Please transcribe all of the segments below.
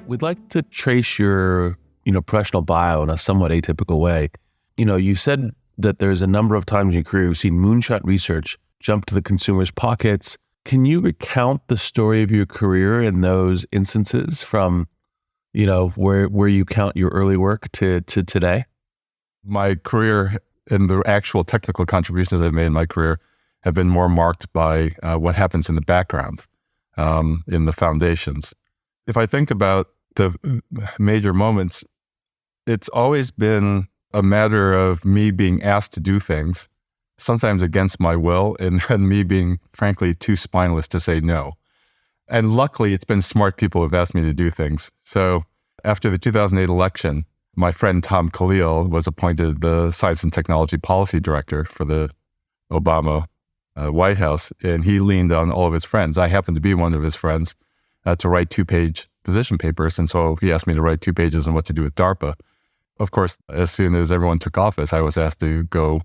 We'd like to trace your, professional bio in a somewhat atypical way. You said that there's a number of times in your career you've seen moonshot research jump to the consumer's pockets. Can you recount the story of your career in those instances from, where you count your early work to today? My career and the actual technical contributions I've made in my career have been more marked by what happens in the background, in the foundations. If I think about the major moments, it's always been a matter of me being asked to do things, sometimes against my will, and then me being, frankly, too spineless to say no. And luckily, it's been smart people who've asked me to do things. So after the 2008 election, my friend Tom Khalil was appointed the Science and Technology Policy Director for the Obama White House, and he leaned on all of his friends. I happened to be one of his friends to write 2-page position papers, and so he asked me to write 2 pages on what to do with DARPA. Of course, as soon as everyone took office, I was asked to go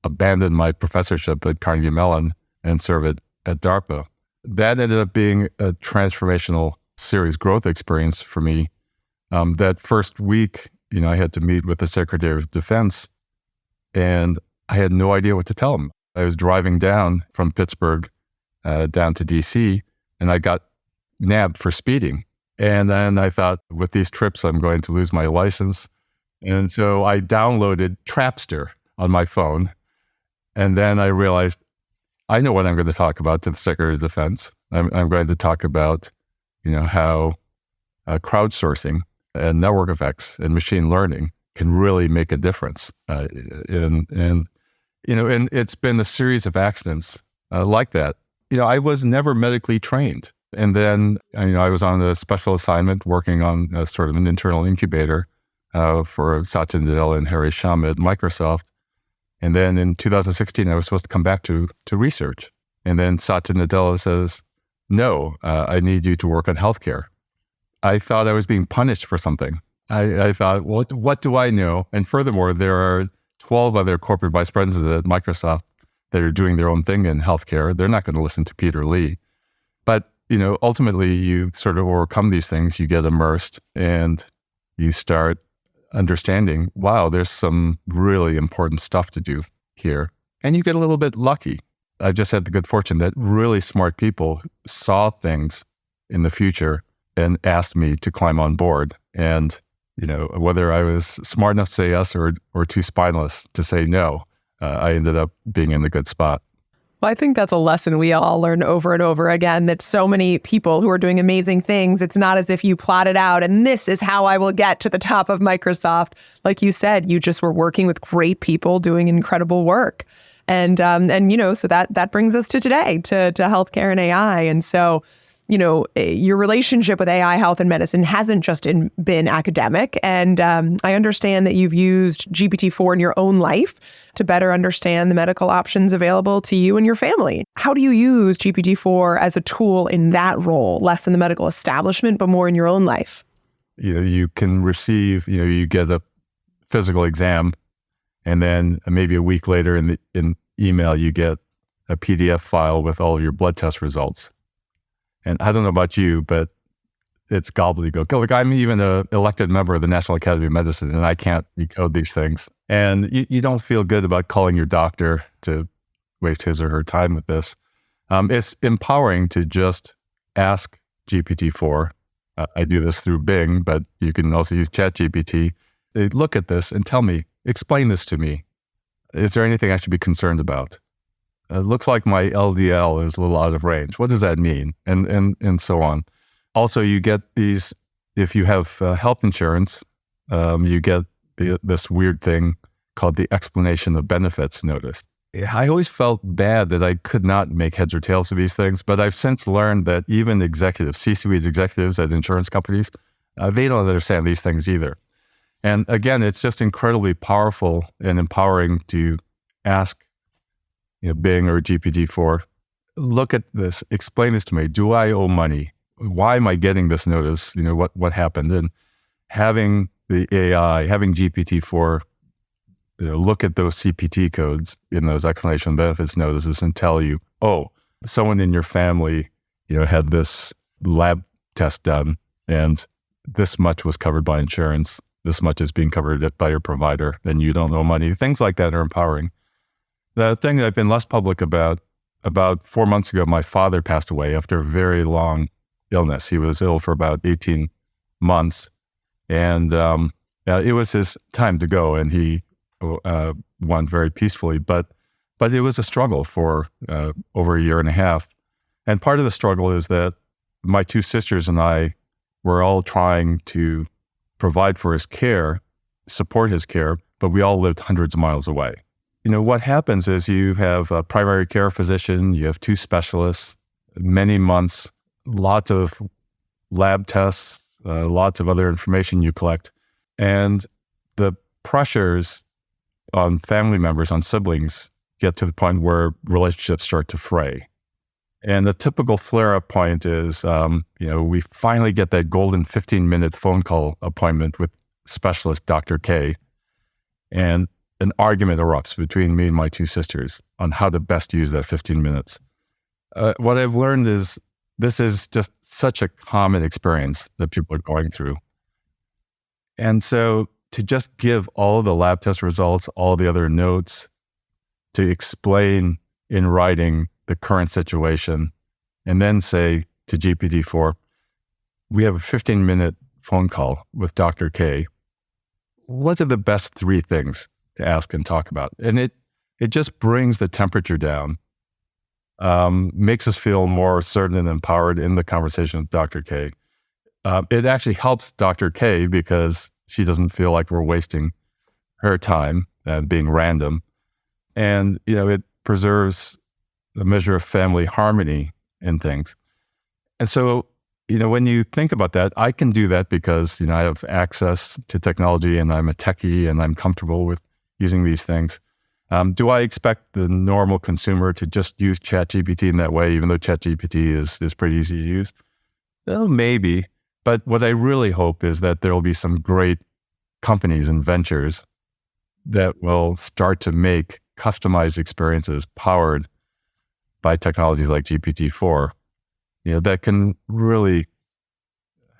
abandon my professorship at Carnegie Mellon and serve it at DARPA. That ended up being a transformational series growth experience for me. That first week, I had to meet with the Secretary of Defense, and I had no idea what to tell him. I was driving down from Pittsburgh down to DC, and I got nabbed for speeding. And then I thought, with these trips, I'm going to lose my license. And so I downloaded Trapster on my phone. And then I realized, I know what I'm going to talk about to the Secretary of Defense. I'm going to talk about, how crowdsourcing and network effects and machine learning can really make a difference. And it's been a series of accidents like that. I was never medically trained. And then, I was on a special assignment working on sort of an internal incubator for Satya Nadella and Harry Shama at Microsoft. And then in 2016, I was supposed to come back to research. And then Satya Nadella says, no, I need you to work on healthcare. I thought I was being punished for something. I thought, what do I know? And furthermore, there are 12 other corporate vice presidents at Microsoft that are doing their own thing in healthcare. They're not going to listen to Peter Lee. But, ultimately, you sort of overcome these things. You get immersed and you start understanding, wow, there's some really important stuff to do here. And you get a little bit lucky. I just had the good fortune that really smart people saw things in the future and asked me to climb on board. And, whether I was smart enough to say yes or too spineless to say no, I ended up being in a good spot. Well, I think that's a lesson we all learn over and over again, that so many people who are doing amazing things, it's not as if you plot it out and this is how I will get to the top of Microsoft. Like you said, you just were working with great people doing incredible work. And so that brings us to today, to healthcare and AI. And so, your relationship with AI, health, and medicine hasn't just been academic. And I understand that you've used GPT-4 in your own life to better understand the medical options available to you and your family. How do you use GPT-4 as a tool in that role, less in the medical establishment, but more in your own life? You can receive, you get a physical exam, and then maybe a week later in email, you get a PDF file with all your blood test results. And I don't know about you, but it's gobbledygook. Look, I'm even an elected member of the National Academy of Medicine, and I can't decode these things. And you don't feel good about calling your doctor to waste his or her time with this. It's empowering to just ask GPT-4. I do this through Bing, but you can also use ChatGPT. Look at this and tell me, explain this to me. Is there anything I should be concerned about? It looks like my LDL is a little out of range. What does that mean? And so on. Also, you get these, if you have health insurance, you get this weird thing called the explanation of benefits notice. I always felt bad that I could not make heads or tails of these things, but I've since learned that even executives, C-suite executives at insurance companies, they don't understand these things either. And again, it's just incredibly powerful and empowering to ask Bing or GPT-4, look at this, explain this to me. Do I owe money? Why am I getting this notice? What happened? And having the AI, having GPT-4, look at those CPT codes in those explanation of benefits notices and tell you, oh, someone in your family, had this lab test done, and this much was covered by insurance, this much is being covered by your provider, and you don't owe money. Things like that are empowering. The thing that I've been less public about 4 months ago, my father passed away after a very long illness. He was ill for about 18 months, and it was his time to go, and he went very peacefully. But it was a struggle for over a year and a half. And part of the struggle is that my two sisters and I were all trying to provide for his care, support his care, but we all lived hundreds of miles away. What happens is you have a primary care physician, you have two specialists, many months, lots of lab tests, lots of other information you collect. And the pressures on family members, on siblings, get to the point where relationships start to fray. And the typical flare-up point is, we finally get that golden 15-minute phone call appointment with specialist Dr. K, and an argument erupts between me and my two sisters on how to best use that 15 minutes. What I've learned is this is just such a common experience that people are going through. And so to just give all of the lab test results, all the other notes, to explain in writing the current situation, and then say to GPT-4, we have a 15-minute phone call with Dr. K. What are the best 3 things to ask and talk about? And it just brings the temperature down, makes us feel more certain and empowered in the conversation with Dr. K. It actually helps Dr. K because she doesn't feel like we're wasting her time being random. And, it preserves a measure of family harmony in things. And so, when you think about that, I can do that because, I have access to technology and I'm a techie and I'm comfortable with using these things. Do I expect the normal consumer to just use ChatGPT in that way, even though ChatGPT is pretty easy to use? Well, maybe. But what I really hope is that there will be some great companies and ventures that will start to make customized experiences powered by technologies like GPT-4, that can really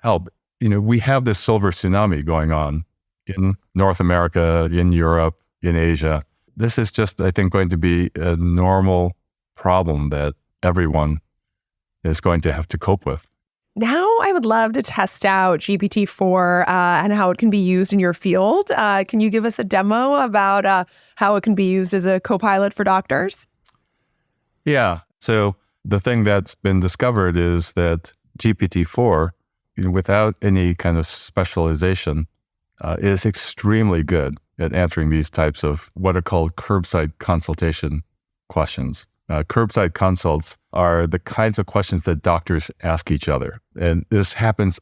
help. We have this silver tsunami going on in North America, in Europe, in Asia. This is just, I think, going to be a normal problem that everyone is going to have to cope with. Now I would love to test out GPT-4 and how it can be used in your field. Can you give us a demo about how it can be used as a copilot for doctors? Yeah. So the thing that's been discovered is that GPT-4, without any kind of specialization, is extremely good at answering these types of what are called curbside consultation questions. Curbside consults are the kinds of questions that doctors ask each other. And this happens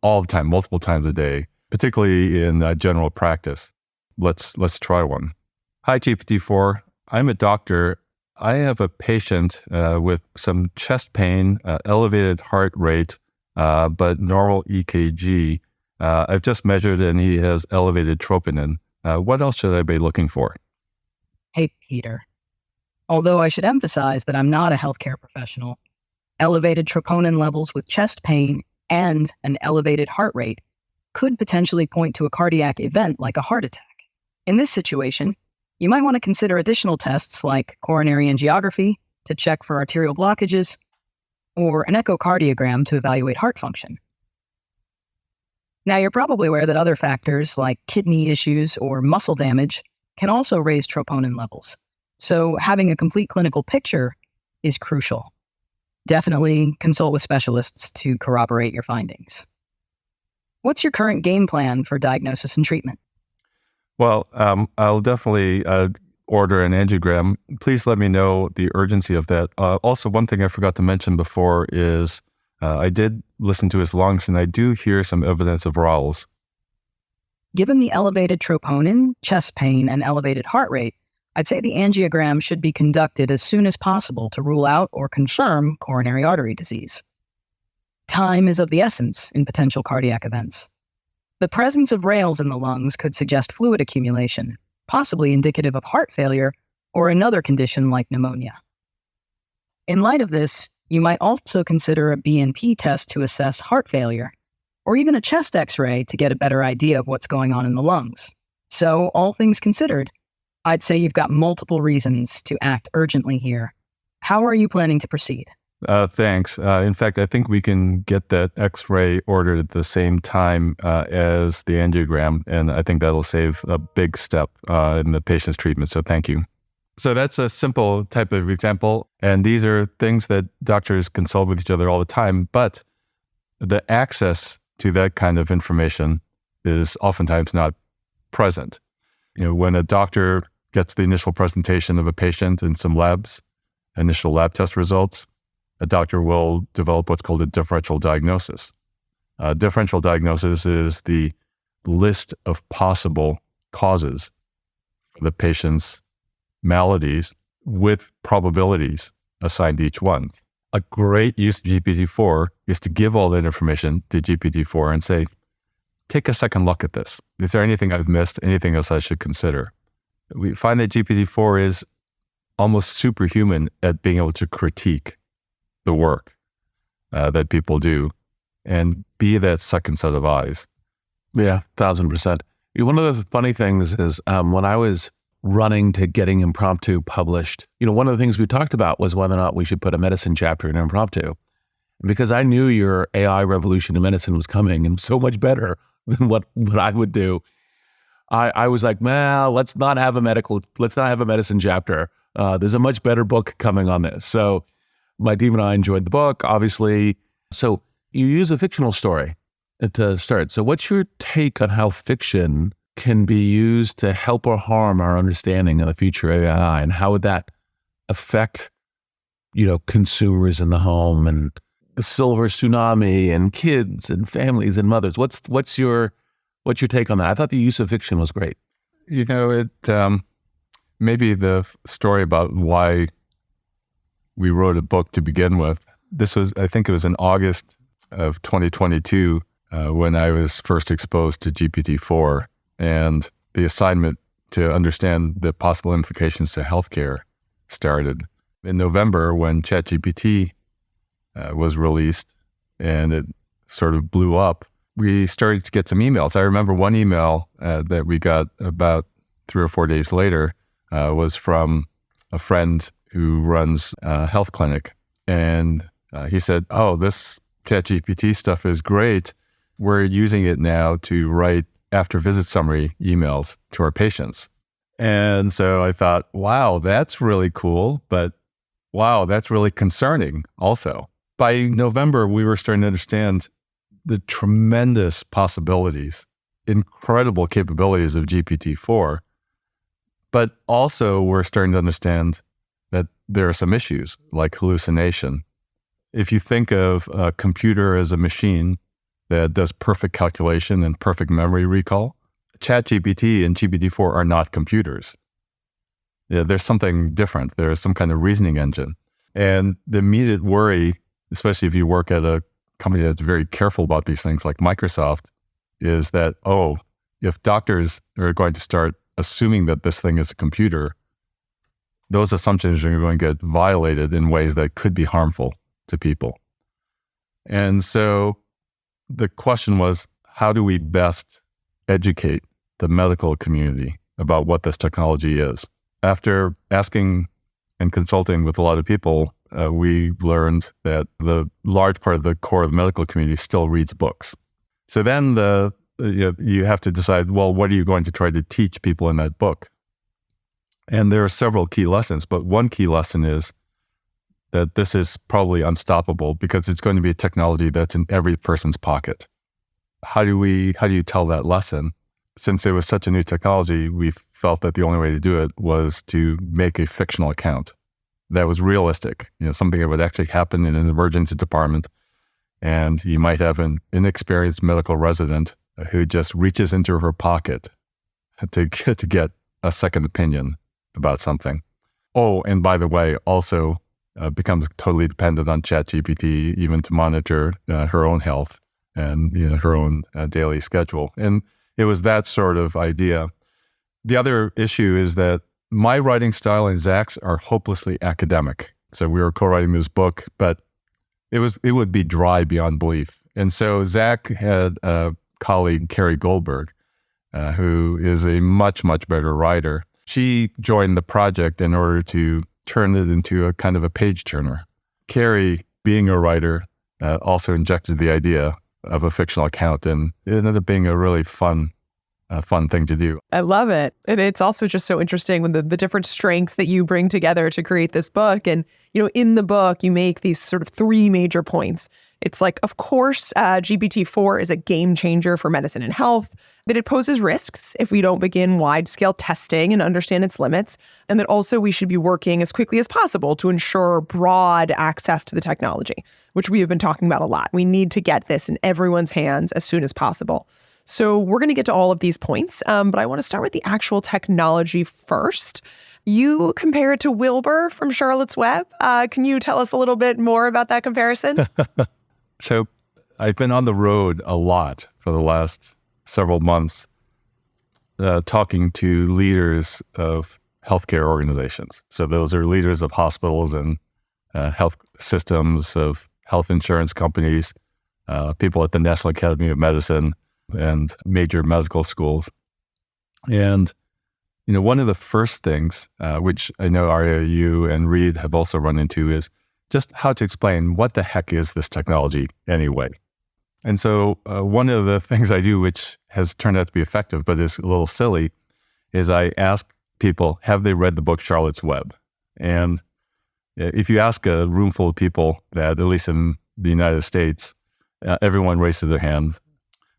all the time, multiple times a day, particularly in general practice. Let's try one. Hi, GPT-4. I'm a doctor. I have a patient with some chest pain, elevated heart rate, but normal EKG. I've just measured and he has elevated troponin. What else should I be looking for? Hey, Peter. Although I should emphasize that I'm not a healthcare professional, elevated troponin levels with chest pain and an elevated heart rate could potentially point to a cardiac event like a heart attack. In this situation, you might want to consider additional tests like coronary angiography to check for arterial blockages or an echocardiogram to evaluate heart function. Now, you're probably aware that other factors like kidney issues or muscle damage can also raise troponin levels. So having a complete clinical picture is crucial. Definitely consult with specialists to corroborate your findings. What's your current game plan for diagnosis and treatment? Well, I'll definitely order an angiogram. Please let me know the urgency of that. Also, one thing I forgot to mention before is I did listen to his lungs, and I do hear some evidence of RALs. Given the elevated troponin, chest pain, and elevated heart rate, I'd say the angiogram should be conducted as soon as possible to rule out or confirm coronary artery disease. Time is of the essence in potential cardiac events. The presence of rales in the lungs could suggest fluid accumulation, possibly indicative of heart failure or another condition like pneumonia. In light of this, you might also consider a BNP test to assess heart failure, or even a chest x-ray to get a better idea of what's going on in the lungs. So, all things considered, I'd say you've got multiple reasons to act urgently here. How are you planning to proceed? Thanks. In fact, I think we can get that x-ray ordered at the same time as the angiogram, and I think that'll save a big step in the patient's treatment, so thank you. So that's a simple type of example, and these are things that doctors consult with each other all the time, but the access to that kind of information is oftentimes not present. When a doctor gets the initial presentation of a patient and some labs, initial lab test results, a doctor will develop what's called a differential diagnosis. Differential diagnosis is the list of possible causes for the patient's maladies with probabilities assigned to each one. A great use of GPT-4 is to give all that information to GPT-4 and say, take a second look at this. Is there anything I've missed? Anything else I should consider? We find that GPT-4 is almost superhuman at being able to critique the work that people do and be that second set of eyes. Yeah, 1,000%. One of the funny things is when I was running to getting Impromptu published, one of the things we talked about was whether or not we should put a medicine chapter in Impromptu. Because I knew your AI revolution in medicine was coming and so much better than what I would do. I was like, well, let's not have a medicine chapter. There's a much better book coming on this. So my team and I enjoyed the book, obviously. So you use a fictional story to start. So what's your take on how fiction can be used to help or harm our understanding of the future of AI, and how would that affect, consumers in the home and the silver tsunami and kids and families and mothers? What's your take on that? I thought the use of fiction was great. Maybe the story about why we wrote a book to begin with. I think it was in August of 2022 when I was first exposed to GPT-4 and the assignment to understand the possible implications to healthcare started. In November, when ChatGPT was released and it sort of blew up, we started to get some emails. I remember one email that we got about 3 or 4 days later was from a friend who runs a health clinic. And he said, oh, this ChatGPT stuff is great. We're using it now to write after visit summary emails to our patients. And so I thought, wow, that's really cool, but wow, that's really concerning also. By November, we were starting to understand the tremendous possibilities, incredible capabilities of GPT-4, but also we're starting to understand that there are some issues like hallucination. If you think of a computer as a machine that does perfect calculation and perfect memory recall, ChatGPT and GPT-4 are not computers. There's something different. There's some kind of reasoning engine. And the immediate worry, especially if you work at a company that's very careful about these things like Microsoft, is that, if doctors are going to start assuming that this thing is a computer, those assumptions are going to get violated in ways that could be harmful to people. And so the question was, how do we best educate the medical community about what this technology is? After asking and consulting with a lot of people, we learned that the large part of the core of the medical community still reads books. So then you have to decide, well, what are you going to try to teach people in that book? And there are several key lessons, but one key lesson is that this is probably unstoppable because it's going to be a technology that's in every person's pocket. How do you tell that lesson? Since it was such a new technology, we felt that the only way to do it was to make a fictional account that was realistic, something that would actually happen in an emergency department. And you might have an inexperienced medical resident who just reaches into her pocket to get a second opinion about something. Oh, and by the way, also becomes totally dependent on ChatGPT even to monitor her own health and her own daily schedule. And it was that sort of idea. The other issue is that my writing style and Zach's are hopelessly academic. So we were co-writing this book, but it would be dry beyond belief. And so Zach had a colleague, Carrie Goldberg, who is a much, much better writer. She joined the project in order to turn it into a kind of a page turner. Carrie, being a writer, also injected the idea of a fictional account, and it ended up being a really fun thing to do. I love it. And it's also just so interesting with the different strengths that you bring together to create this book. And, in the book, you make these sort of three major points. It's like, of course, GPT-4 is a game changer for medicine and health, that it poses risks if we don't begin wide-scale testing and understand its limits, and that also we should be working as quickly as possible to ensure broad access to the technology, which we have been talking about a lot. We need to get this in everyone's hands as soon as possible. So we're going to get to all of these points, but I want to start with the actual technology first. You compare it to Wilbur from Charlotte's Web. Can you tell us a little bit more about that comparison? So I've been on the road a lot for the last several months, talking to leaders of healthcare organizations. So those are leaders of hospitals and health systems, of health insurance companies, people at the National Academy of Medicine and major medical schools. And, one of the first things, which I know Aria, you and Reid have also run into, is just how to explain what the heck is this technology anyway. And so one of the things I do, which has turned out to be effective, but is a little silly, is I ask people, have they read the book Charlotte's Web? And if you ask a room full of people that, at least in the United States, everyone raises their hand.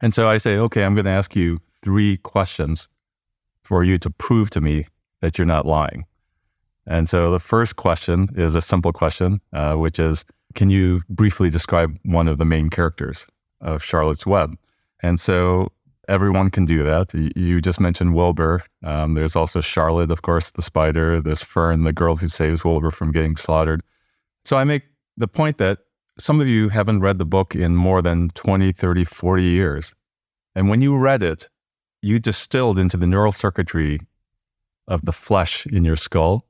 And so I say, okay, I'm going to ask you 3 questions for you to prove to me that you're not lying. And so the first question is a simple question, which is, can you briefly describe one of the main characters of Charlotte's Web? And so everyone can do that. You just mentioned Wilbur. There's also Charlotte, of course, the spider. There's Fern, the girl who saves Wilbur from getting slaughtered. So I make the point that some of you haven't read the book in more than 20, 30, 40 years. And when you read it, you distilled into the neural circuitry of the flesh in your skull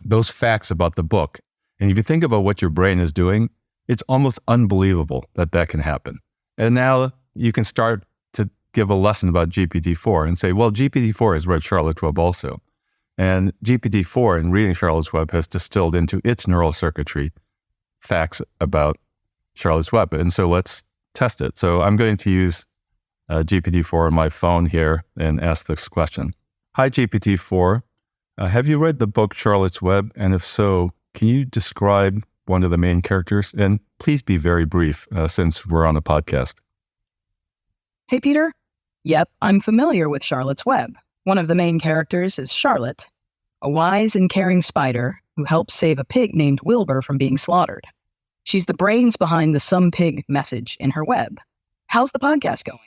those facts about the book. And if you think about what your brain is doing, it's almost unbelievable that can happen. And now you can start to give a lesson about GPT-4 and say, well, GPT-4 has read Charlotte's Web also. And GPT-4, in reading Charlotte's Web, has distilled into its neural circuitry facts about Charlotte's Web. And so let's test it. So I'm going to use GPT-4 on my phone here and ask this question. Hi, GPT-4. Have you read the book Charlotte's Web? And if so, can you describe one of the main characters? And please be very brief, since we're on a podcast. Hey, Peter. Yep, I'm familiar with Charlotte's Web. One of the main characters is Charlotte, a wise and caring spider who helps save a pig named Wilbur from being slaughtered. She's the brains behind the "some pig" message in her web. How's the podcast going?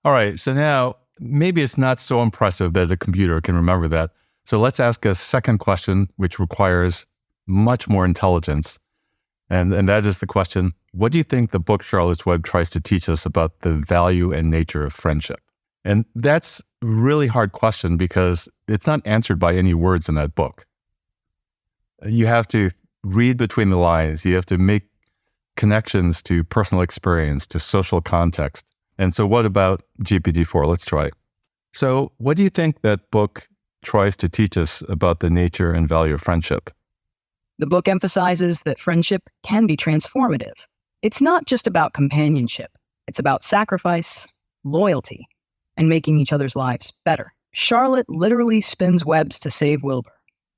All right, so now maybe it's not so impressive that a computer can remember that. So let's ask a second question, which requires much more intelligence. And that is the question, what do you think the book Charlotte's Web tries to teach us about the value and nature of friendship? And that's a really hard question because it's not answered by any words in that book. You have to read between the lines. You have to make connections to personal experience, to social context. And so what about GPT-4? Let's try. So what do you think that book tries to teach us about the nature and value of friendship? The book emphasizes that friendship can be transformative. It's not just about companionship. It's about sacrifice, loyalty, and making each other's lives better. Charlotte literally spins webs to save Wilbur,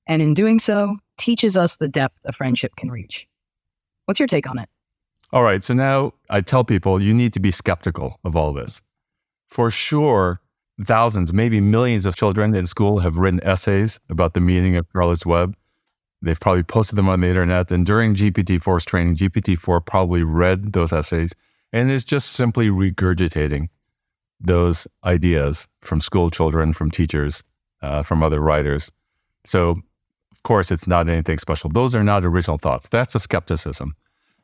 and in doing so, teaches us the depth a friendship can reach. What's your take on it? All right, so now I tell people you need to be skeptical of all this. For sure, thousands, maybe millions of children in school have written essays about the meaning of Charlotte's Web. They've probably posted them on the internet, and during GPT-4's training, GPT-4 probably read those essays and is just simply regurgitating those ideas from school children, from teachers, from other writers. So, of course, it's not anything special. Those are not original thoughts. That's the skepticism.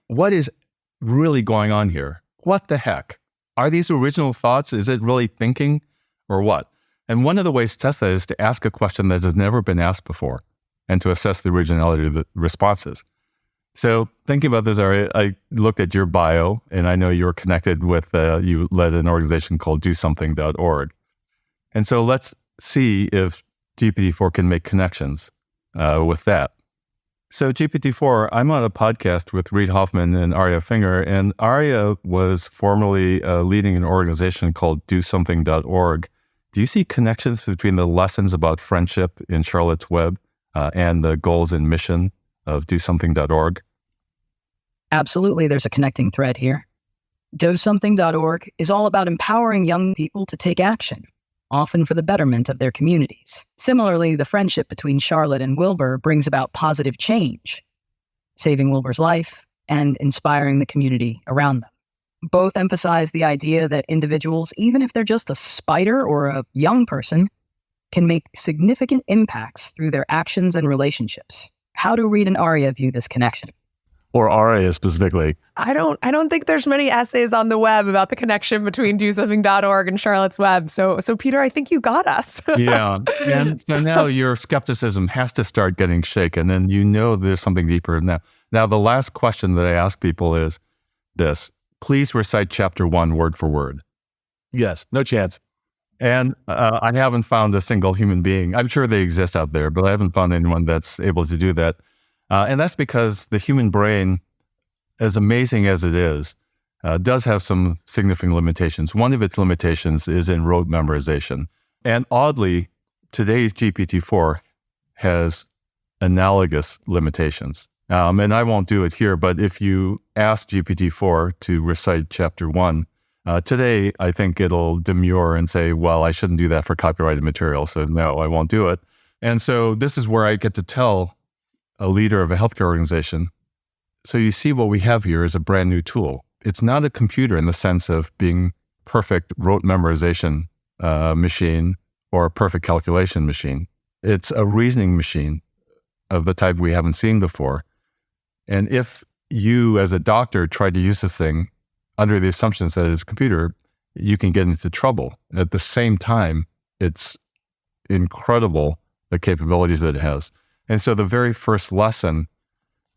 What is really going on here? What the heck? Are these original thoughts? Is it really thinking or what? And one of the ways to test that is to ask a question that has never been asked before and to assess the originality of the responses. So thinking about this, Aria, I looked at your bio, and I know you're connected with, you led an organization called DoSomething.org. And so let's see if GPT-4 can make connections with that. So GPT-4, I'm on a podcast with Reid Hoffman and Aria Finger, and Aria was formerly leading an organization called DoSomething.org. Do you see connections between the lessons about friendship in Charlotte's Web and the goals and mission of DoSomething.org? Absolutely, there's a connecting thread here. DoSomething.org is all about empowering young people to take action, often for the betterment of their communities. Similarly, the friendship between Charlotte and Wilbur brings about positive change, saving Wilbur's life and inspiring the community around them. Both emphasize the idea that individuals, even if they're just a spider or a young person, can make significant impacts through their actions and relationships. How do Reid and Aria view this connection? Or Aria specifically? I don't think there's many essays on the web about the connection between DoSomething.org and Charlotte's Web. So Peter, I think you got us. Yeah. And so now your skepticism has to start getting shaken, and you know there's something deeper now. Now, the last question that I ask people is this: please recite chapter 1 word for word. Yes, no chance. And I haven't found a single human being. I'm sure they exist out there, but I haven't found anyone that's able to do that. And that's because the human brain, as amazing as it is, does have some significant limitations. One of its limitations is in rote memorization. And oddly, today's GPT-4 has analogous limitations. And I won't do it here, but if you ask GPT-4 to recite chapter 1, today, I think it'll demur and say, well, I shouldn't do that for copyrighted material, so no, I won't do it. And so this is where I get to tell a leader of a healthcare organization, so you see what we have here is a brand new tool. It's not a computer in the sense of being perfect rote memorization machine or a perfect calculation machine. It's a reasoning machine of the type we haven't seen before. And if you, as a doctor, try to use this thing under the assumptions that it's a computer, you can get into trouble. At the same time, it's incredible, the capabilities that it has. And so the very first lesson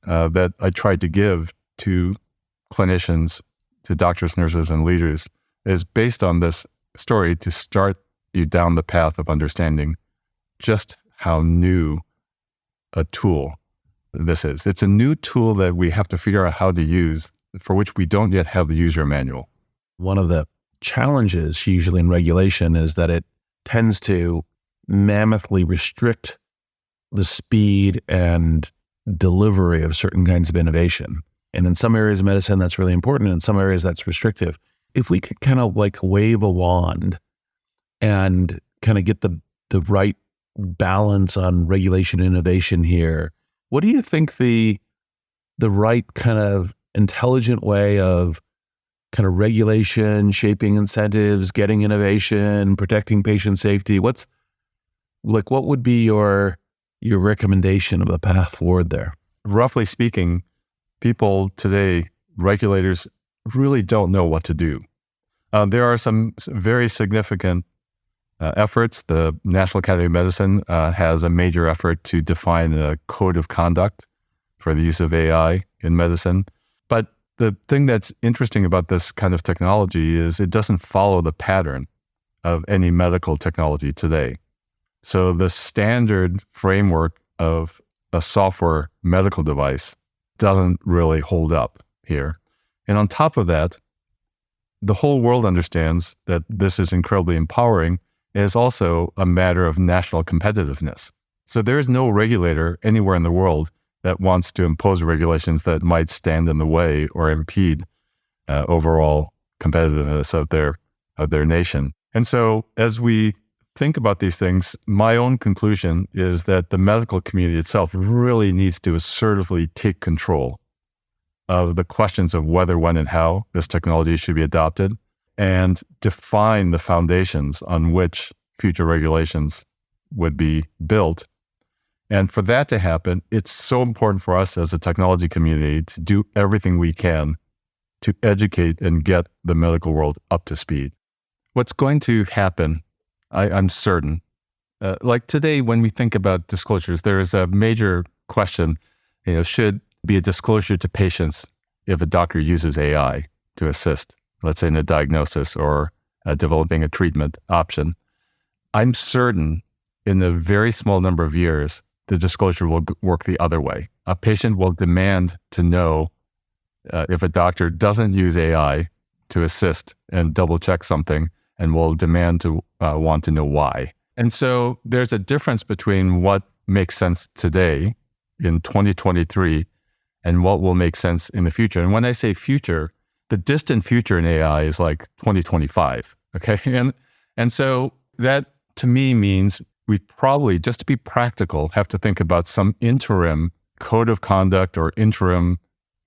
that I tried to give to clinicians, to doctors, nurses, and leaders is based on this story to start you down the path of understanding just how new a tool this is. It's a new tool that we have to figure out how to use, for which we don't yet have the user manual. One of the challenges usually in regulation is that it tends to mammothly restrict the speed and delivery of certain kinds of innovation. And in some areas of medicine, that's really important. In some areas, that's restrictive. If we could kind of like wave a wand and kind of get the right balance on regulation innovation here, what do you think the right kind of intelligent way of kind of regulation, shaping incentives, getting innovation, protecting patient safety? What would be your recommendation of the path forward there? Roughly speaking, people today, regulators, really don't know what to do. There are some very significant efforts. The National Academy of Medicine has a major effort to define a code of conduct for the use of AI in medicine. But the thing that's interesting about this kind of technology is it doesn't follow the pattern of any medical technology today. So the standard framework of a software medical device doesn't really hold up here. And on top of that, the whole world understands that this is incredibly empowering, and it's also a matter of national competitiveness. So there is no regulator anywhere in the world that wants to impose regulations that might stand in the way or impede overall competitiveness of their nation. And so as we think about these things, my own conclusion is that the medical community itself really needs to assertively take control of the questions of whether, when, and how this technology should be adopted, and define the foundations on which future regulations would be built. And for that to happen, it's so important for us as a technology community to do everything we can to educate and get the medical world up to speed. What's going to happen, I'm certain, like today when we think about disclosures, there is a major question, should be a disclosure to patients if a doctor uses AI to assist, let's say in a diagnosis or developing a treatment option. I'm certain in a very small number of years, the disclosure will work the other way. A patient will demand to know if a doctor doesn't use AI to assist and double check something, and will demand to want to know why. And so there's a difference between what makes sense today in 2023 and what will make sense in the future. And when I say future, the distant future in AI is like 2025, okay? And so that to me means we probably, just to be practical, have to think about some interim code of conduct or interim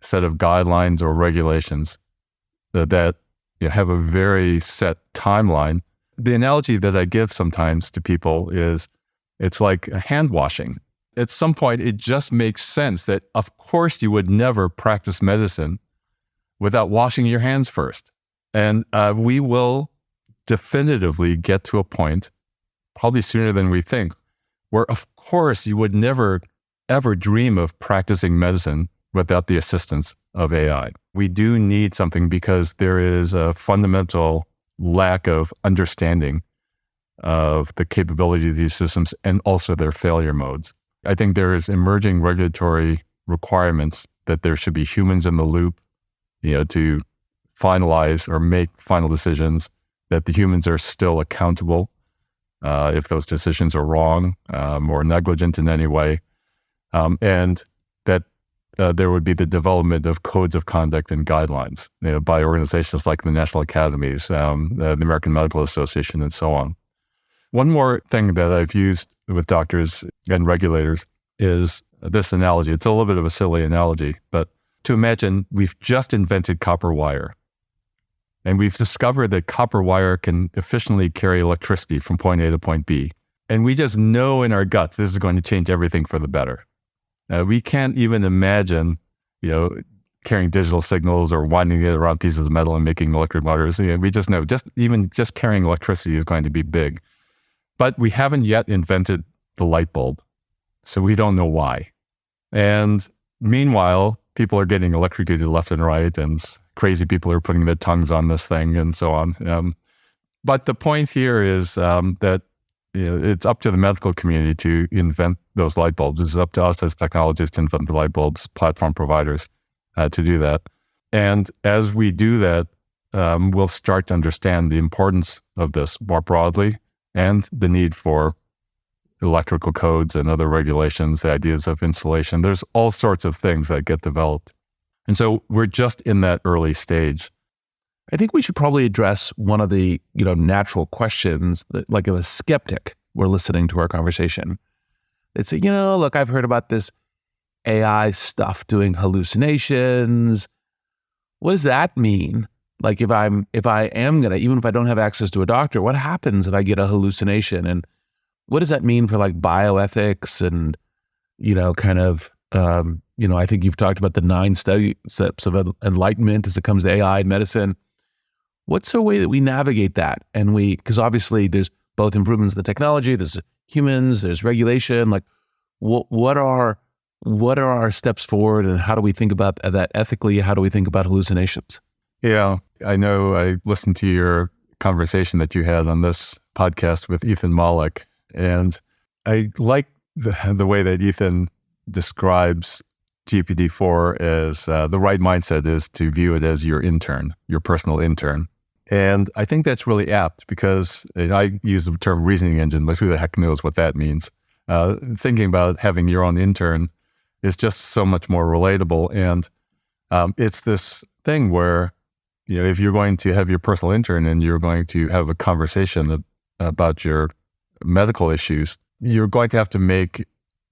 set of guidelines or regulations that have a very set timeline. The analogy that I give sometimes to people is it's like hand washing. At some point, it just makes sense that, of course, you would never practice medicine without washing your hands first. And we will definitively get to a point, probably sooner than we think, where, of course, you would never, ever dream of practicing medicine without the assistance of AI. We do need something because there is a fundamental lack of understanding of the capability of these systems and also their failure modes. I think there is emerging regulatory requirements that there should be humans in the loop, to finalize or make final decisions, that the humans are still accountable if those decisions are wrong or negligent in any way, and that there would be the development of codes of conduct and guidelines by organizations like the National Academies, the American Medical Association, and so on. One more thing that I've used with doctors and regulators is this analogy. It's a little bit of a silly analogy, but to imagine we've just invented copper wire. And we've discovered that copper wire can efficiently carry electricity from point A to point B. And we just know in our guts this is going to change everything for the better. We can't even imagine, carrying digital signals or winding it around pieces of metal and making electric motors. We just know just carrying electricity is going to be big. But we haven't yet invented the light bulb, so we don't know why. And meanwhile, people are getting electrocuted left and right, and crazy people are putting their tongues on this thing and so on. But the point here is that it's up to the medical community to invent those light bulbs. It's up to us as technologists to invent the light bulbs, platform providers to do that. And as we do that, we'll start to understand the importance of this more broadly and the need for electrical codes and other regulations, the ideas of insulation. There's all sorts of things that get developed. And so we're just in that early stage. I think we should probably address one of the, natural questions that, like, if a skeptic were listening to our conversation, they'd say, look, I've heard about this AI stuff doing hallucinations. What does that mean? Like, if I am gonna, even if I don't have access to a doctor, what happens if I get a hallucination? And what does that mean for like bioethics and, I think you've talked about the 9 steps of enlightenment as it comes to AI and medicine. What's a way that we navigate that? And because obviously there's both improvements in the technology, there's humans, there's regulation. Like, what are our steps forward, and how do we think about that ethically? How do we think about hallucinations? Yeah, I know I listened to your conversation that you had on this podcast with Ethan Mollick, and I like the way that Ethan describes GPT-4 as the right mindset is to view it as your intern, your personal intern. And I think that's really apt because I use the term reasoning engine, but who the heck knows what that means? Thinking about having your own intern is just so much more relatable. And it's this thing where, if you're going to have your personal intern and you're going to have a conversation about your medical issues, you're going to have to make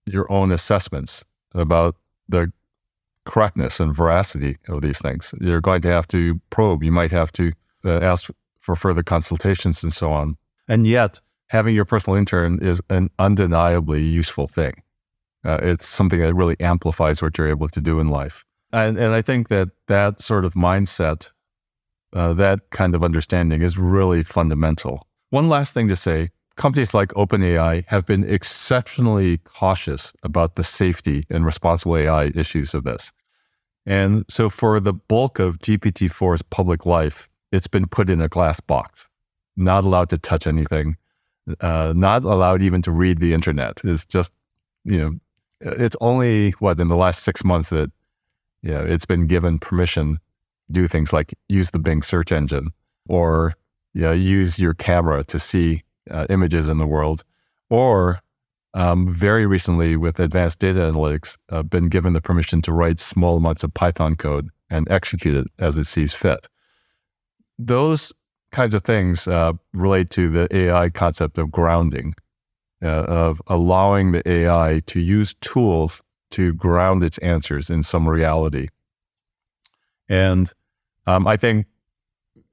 your own assessments about the correctness and veracity of these things. You're going to have to probe. You might have to ask for further consultations and so on. And yet, having your personal intern is an undeniably useful thing. It's something that really amplifies what you're able to do in life. And I think that sort of mindset, that kind of understanding is really fundamental. One last thing to say, companies like OpenAI have been exceptionally cautious about the safety and responsible AI issues of this. And so for the bulk of GPT-4's public life, it's been put in a glass box, not allowed to touch anything, not allowed even to read the internet. It's just, it's only, in the last 6 months that, it's been given permission to do things like use the Bing search engine or use your camera to see images in the world, or very recently with advanced data analytics, been given the permission to write small amounts of Python code and execute it as it sees fit. Those kinds of things relate to the AI concept of grounding, of allowing the AI to use tools to ground its answers in some reality. And I think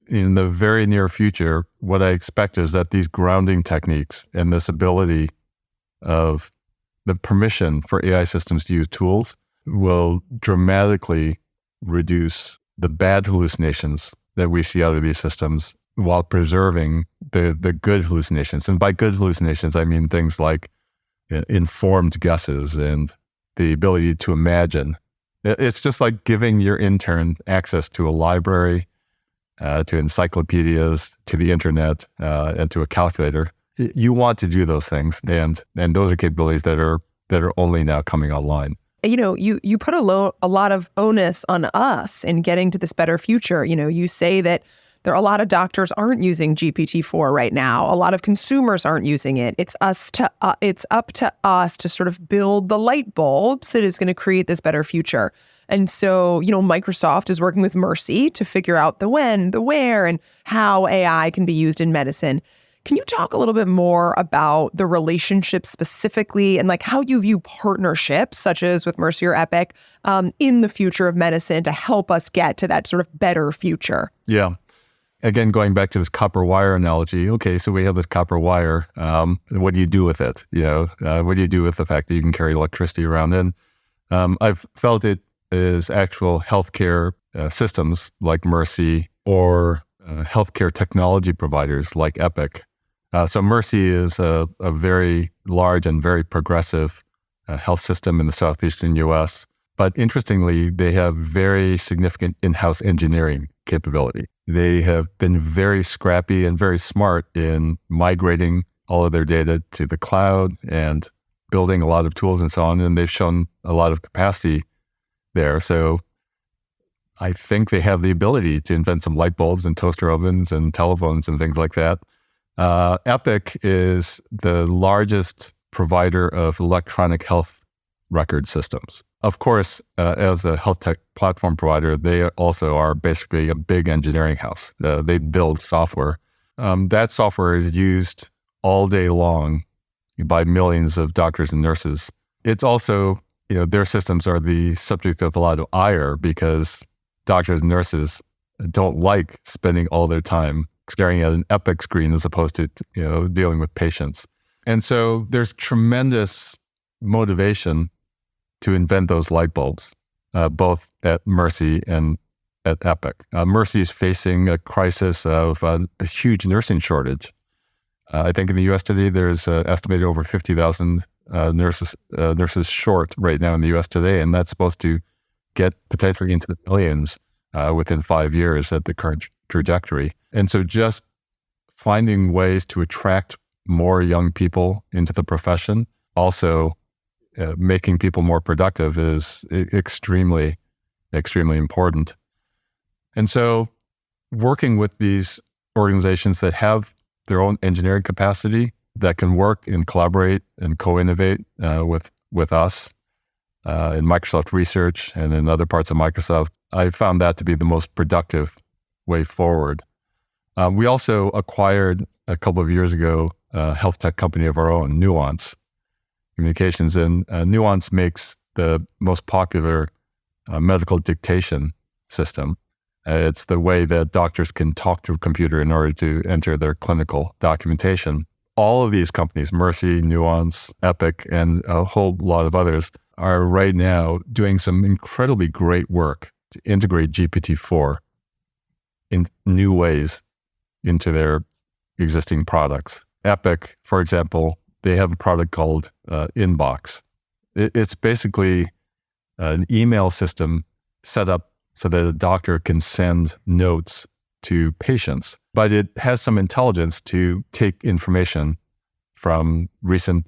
in the very near future, what I expect is that these grounding techniques and this ability of the permission for AI systems to use tools will dramatically reduce the bad hallucinations that we see out of these systems while preserving the good hallucinations. And by good hallucinations, I mean things like informed guesses and the ability to imagine. It's just like giving your intern access to a library, to encyclopedias, to the internet, and to a calculator. You want to do those things, and those are capabilities that are only now coming online. You put a lot of onus on us in getting to this better future. You say that there are a lot of doctors aren't using GPT-4 right now. A lot of consumers aren't using it. It's up to us to sort of build the light bulbs that is going to create this better future. And so, Microsoft is working with Mercy to figure out the when, the where, and how AI can be used in medicine. Can you talk a little bit more about the relationship specifically and how you view partnerships, such as with Mercy or Epic, in the future of medicine to help us get to that sort of better future? Yeah. Again, going back to this copper wire analogy, okay, so we have this copper wire. What do you do with it? What do you do with the fact that you can carry electricity around? And I've felt it is actual healthcare systems like Mercy or healthcare technology providers like Epic. So Mercy is a very large and very progressive health system in the southeastern U.S. But interestingly, they have very significant in-house engineering capability. They have been very scrappy and very smart in migrating all of their data to the cloud and building a lot of tools and so on. And they've shown a lot of capacity there. So I think they have the ability to invent some light bulbs and toaster ovens and telephones and things like that. Epic is the largest provider of electronic health record systems. Of course, as a health tech platform provider, they also are basically a big engineering house. They build software. That software is used all day long by millions of doctors and nurses. It's also, their systems are the subject of a lot of ire because doctors and nurses don't like spending all their time staring at an Epic screen as opposed to, dealing with patients. And so there's tremendous motivation to invent those light bulbs, both at Mercy and at Epic. Mercy is facing a crisis of a huge nursing shortage. I think in the U.S. today, there's estimated over 50,000 nurses short right now in the U.S. today, and that's supposed to get potentially into the millions within 5 years at the current trajectory. And so just finding ways to attract more young people into the profession, also making people more productive is extremely, extremely important. And so working with these organizations that have their own engineering capacity that can work and collaborate and co-innovate with us in Microsoft Research and in other parts of Microsoft, I found that to be the most productive way forward. We also acquired a couple of years ago a health tech company of our own, Nuance Communications, and Nuance makes the most popular medical dictation system. It's the way that doctors can talk to a computer in order to enter their clinical documentation. All of these companies, Mercy, Nuance, Epic, and a whole lot of others, are right now doing some incredibly great work to integrate GPT-4 in new ways into their existing products. Epic, for example, they have a product called Inbox. It's basically an email system set up so that a doctor can send notes to patients, but it has some intelligence to take information from recent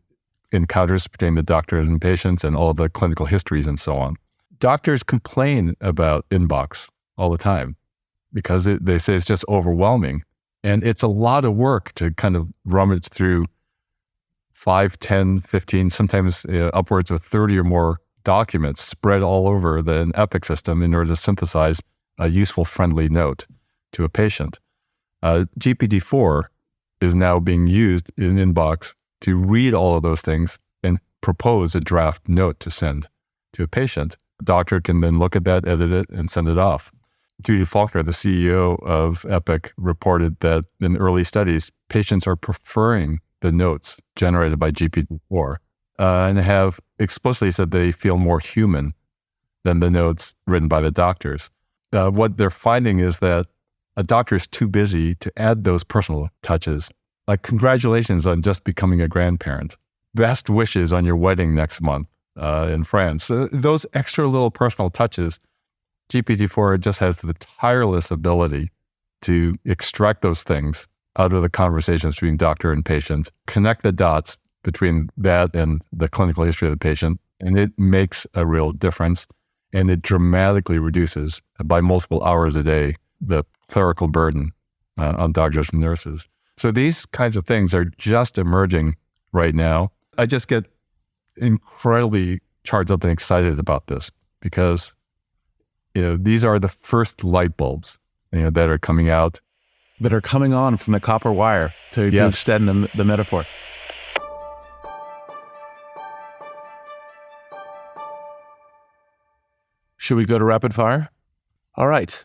encounters between the doctors and patients and all the clinical histories and so on. Doctors complain about Inbox all the time because they say it's just overwhelming. And it's a lot of work to kind of rummage through 5, 10, 15, sometimes upwards of 30 or more documents spread all over the Epic system in order to synthesize a useful, friendly note to a patient. GPT-4 is now being used in Inbox to read all of those things and propose a draft note to send to a patient. The doctor can then look at that, edit it, and send it off. Judy Faulkner, the CEO of Epic, reported that in early studies, patients are preferring the notes generated by GPT-4 and have explicitly said they feel more human than the notes written by the doctors. What they're finding is that a doctor is too busy to add those personal touches, like congratulations on just becoming a grandparent, best wishes on your wedding next month in France. Those extra little personal touches, GPT-4 just has the tireless ability to extract those things out of the conversations between doctor and patient, connect the dots between that and the clinical history of the patient, and it makes a real difference. And it dramatically reduces, by multiple hours a day, the clerical burden on doctors and nurses. So these kinds of things are just emerging right now. I just get incredibly charged up and excited about this because these are the first light bulbs, that are coming out. That are coming on from the copper wire to extend the metaphor. Should we go to rapid fire? All right.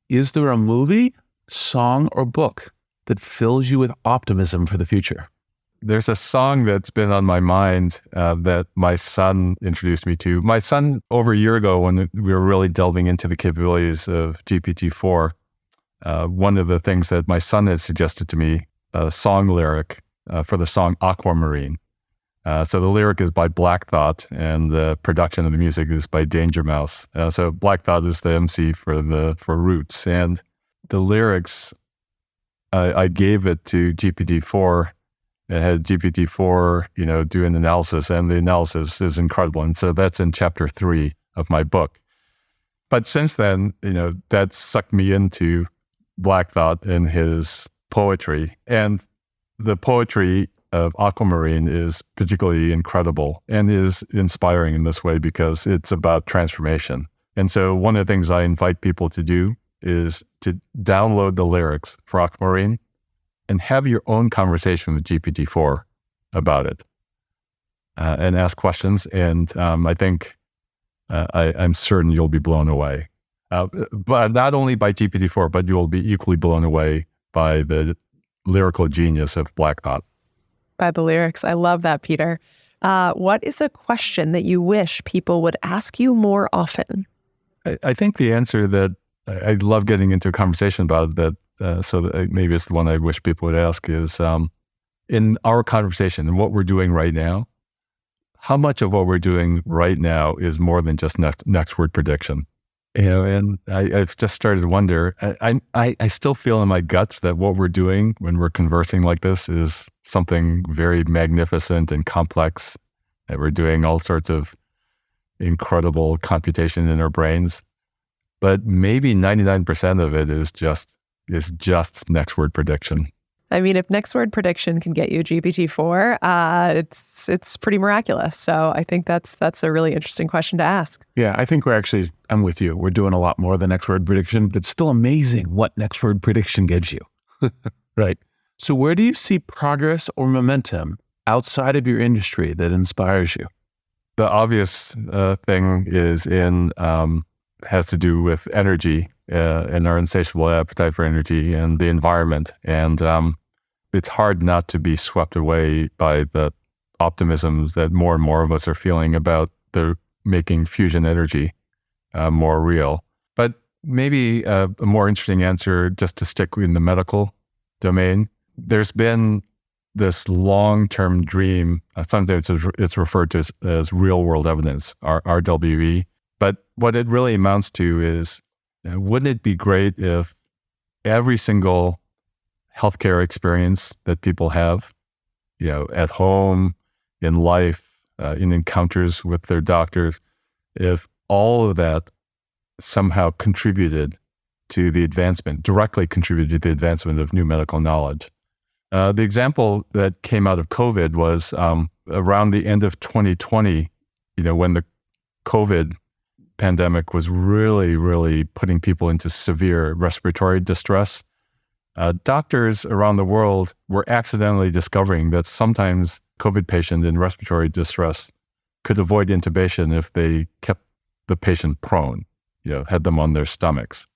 Is there a movie, song, or book that fills you with optimism for the future? There's a song that's been on my mind that my son introduced me to. My son, over a year ago, when we were really delving into the capabilities of GPT-4, one of the things that my son had suggested to me, a song lyric for the song Aquamarine. So the lyric is by Black Thought, and the production of the music is by Danger Mouse. So Black Thought is the MC for Roots, and the lyrics, I gave it to GPT-4. It had GPT-4, do an analysis, and the analysis is incredible. And so that's in chapter 3 of my book. But since then, that sucked me into Black Thought and his poetry. And the poetry of Aquamarine is particularly incredible and is inspiring in this way because it's about transformation. And so one of the things I invite people to do is to download the lyrics for Aquamarine and have your own conversation with GPT-4 about it and ask questions. And I think I'm certain you'll be blown away. But not only by GPT-4, but you'll be equally blown away by the lyrical genius of Black Thought. By the lyrics. I love that, Peter. What is a question that you wish people would ask you more often? I think the answer that I'd love getting into a conversation about that, maybe it's the one I wish people would ask is, in our conversation and what we're doing right now, how much of what we're doing right now is more than just next word prediction? And I've just started to wonder, I still feel in my guts that what we're doing when we're conversing like this is something very magnificent and complex, that we're doing all sorts of incredible computation in our brains. But maybe 99% of it is just next word prediction. I mean, if next word prediction can get you GPT-4, it's pretty miraculous. So I think that's a really interesting question to ask. Yeah, I think I'm with you. We're doing a lot more than next word prediction, but it's still amazing what next word prediction gives you. Right. So where do you see progress or momentum outside of your industry that inspires you? The obvious thing has to do with energy and our insatiable appetite for energy and the environment. And it's hard not to be swept away by the optimisms that more and more of us are feeling about the making fusion energy more real. But maybe a more interesting answer, just to stick in the medical domain, there's been this long-term dream. Sometimes it's referred to as real-world evidence, RWE. But what it really amounts to is, wouldn't it be great if every single healthcare experience that people have, at home, in life, in encounters with their doctors, if all of that somehow directly contributed to the advancement of new medical knowledge. The example that came out of COVID was around the end of 2020, when the COVID pandemic was really, really putting people into severe respiratory distress. Doctors around the world were accidentally discovering that sometimes COVID patient in respiratory distress could avoid intubation if they kept the patient prone, had them on their stomachs.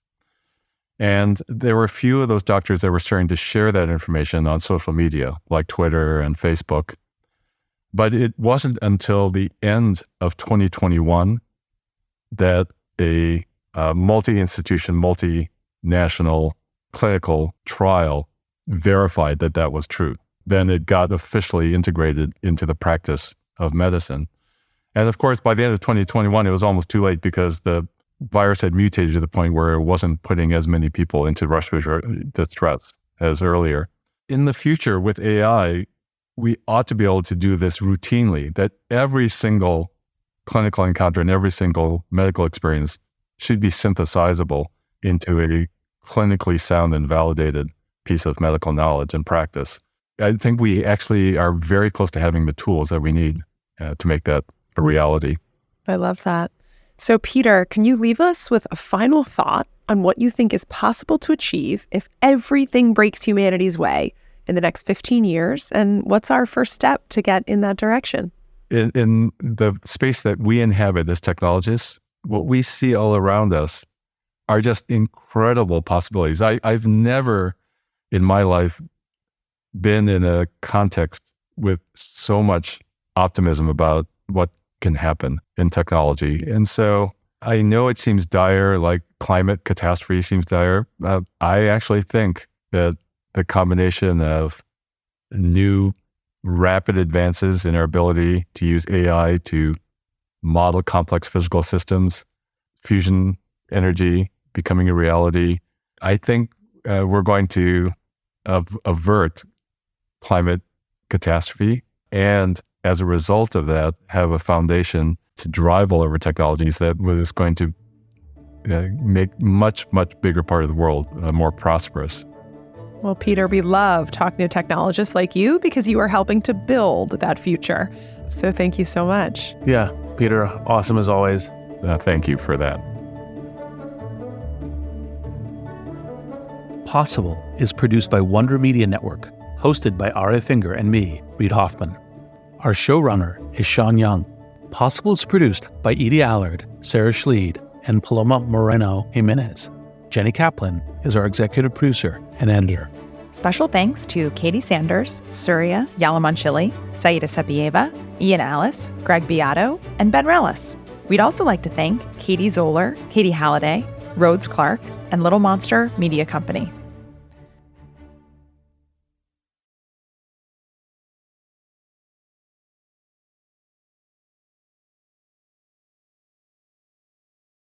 And there were a few of those doctors that were starting to share that information on social media, like Twitter and Facebook. But it wasn't until the end of 2021 that a multi-institution, multinational clinical trial verified that that was true. Then it got officially integrated into the practice of medicine. And of course, by the end of 2021, it was almost too late because the virus had mutated to the point where it wasn't putting as many people into respiratory distress as earlier. In the future with AI, we ought to be able to do this routinely, that every single clinical encounter and every single medical experience should be synthesizable into a clinically sound and validated piece of medical knowledge and practice. I think we actually are very close to having the tools that we need to make that a reality. I love that. So Peter, can you leave us with a final thought on what you think is possible to achieve if everything breaks humanity's way in the next 15 years? And what's our first step to get in that direction? In the space that we inhabit as technologists, what we see all around us are just incredible possibilities. I've never in my life been in a context with so much optimism about what can happen in technology. And so I know it seems dire, like climate catastrophe seems dire. I actually think that the combination of new rapid advances in our ability to use AI to model complex physical systems, fusion energy becoming a reality, I think we're going to avert climate catastrophe, and as a result of that, have a foundation to drive all of our technologies that was going to make much, much bigger part of the world more prosperous. Well, Peter, we love talking to technologists like you because you are helping to build that future. So thank you so much. Yeah, Peter, awesome as always. Thank you for that. Possible is produced by Wonder Media Network, hosted by Aria Finger and me, Reid Hoffman. Our showrunner is Sean Young. Possible is produced by Edie Allard, Sarah Schleid, and Paloma Moreno Jimenez. Jenny Kaplan is our executive producer and editor. Special thanks to Katie Sanders, Surya Yalamanchili, Saida Sapieva, Ian Alice, Greg Beato, and Ben Rellis. We'd also like to thank Katie Zoller, Katie Halliday, Rhodes Clark, and Little Monster Media Company.